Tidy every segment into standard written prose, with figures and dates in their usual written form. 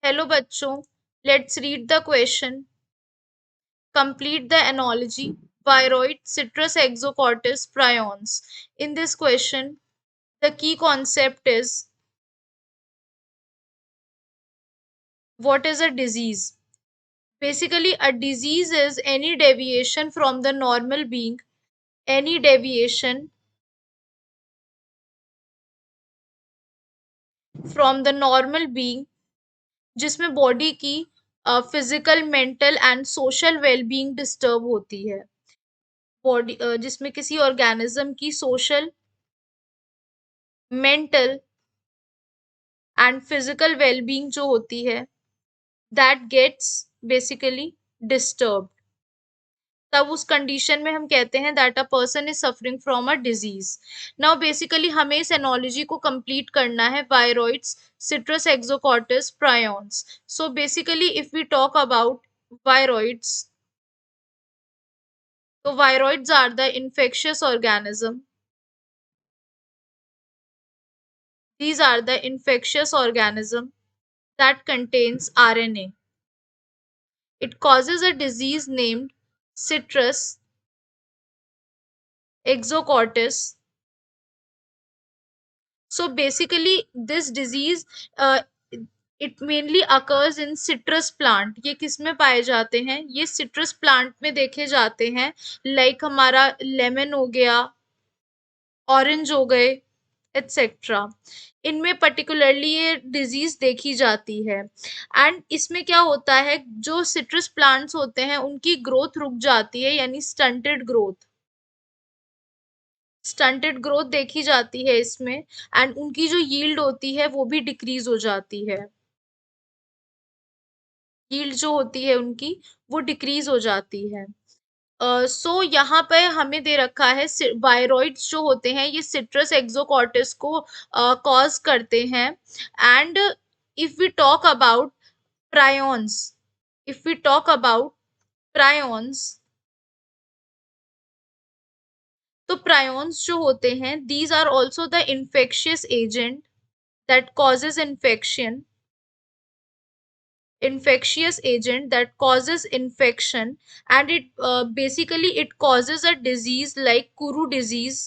Hello बच्चों, let's read the question. Complete the analogy. Viroid, citrus exocortis, prions. In this question, the key concept is what is a disease? Basically, a disease is any deviation from the normal being, any deviation from the normal being जिसमें body की physical, mental and social wellbeing disturb होती है. Body जिसमें किसी organism की social, mental and physical wellbeing जो होती है दैट गेट्स बेसिकली डिस्टर्ब. तब उस कंडीशन में हम कहते हैं that a person is suffering from a disease. Now basically हमें इस एनोलॉजी को कंप्लीट करना है. Viroids, citrus exocortis, prions. So basically if we talk about viroids, तो viroids are the infectious organism. These are the infectious organism that contains RNA. It causes a disease named citrus exocortis. So basically, this disease uh, it mainly occurs in citrus plant. ये किस में पाए जाते हैं? ये citrus plant में देखे जाते हैं. Like हमारा lemon हो गया, orange हो गए, etc. इनमें पर्टिकुलरली ये डिजीज देखी जाती है. एंड इसमें क्या होता है, जो सिट्रस प्लांट्स होते हैं उनकी ग्रोथ रुक जाती है, यानी स्टंटेड ग्रोथ देखी जाती है इसमें. एंड उनकी जो यील्ड होती है वो भी डिक्रीज हो जाती है. यील्ड जो होती है उनकी वो डिक्रीज हो जाती है. सो यहाँ पे हमें दे रखा है वायरॉइड्स जो होते हैं ये सिट्रस एक्सोकॉर्टिस को कॉज करते हैं. And if we talk about prions, if we talk about prions, तो प्रायोन्स जो होते हैं these are also the infectious agent that causes infectious agent that causes infection. And it basically it causes a disease like kuru disease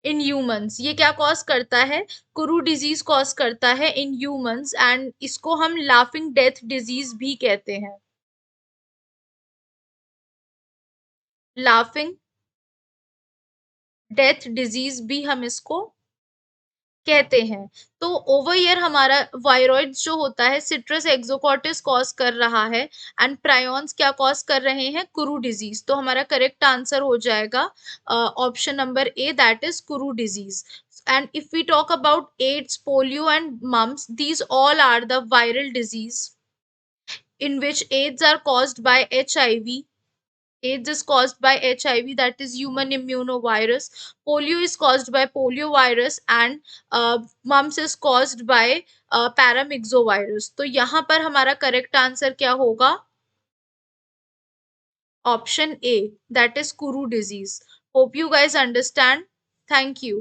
in humans. ये क्या cause करता है? Kuru disease cause करता है इन ह्यूमंस. एंड इसको हम laughing death disease भी कहते हैं. लाफिंग डेथ डिजीज भी हम इसको कहते हैं. तो ओवर ईयर हमारा वायरॉइड्स जो होता है सिट्रस एक्सोकॉर्टिस कॉज कर रहा है. एंड प्रायोन्स क्या कॉज कर रहे हैं? Kuru disease. तो हमारा करेक्ट आंसर हो जाएगा option number A, that is kuru disease. And if we talk about AIDS, polio and mumps, these all are the viral disease in which AIDS are caused by HIV. AIDS is caused by HIV, that is human immunovirus. Polio is caused by poliovirus, and mumps is caused by paramyxovirus. तो यहाँ पर हमारा correct answer क्या होगा? Option A, that is Kuru disease. Hope you guys understand. Thank you.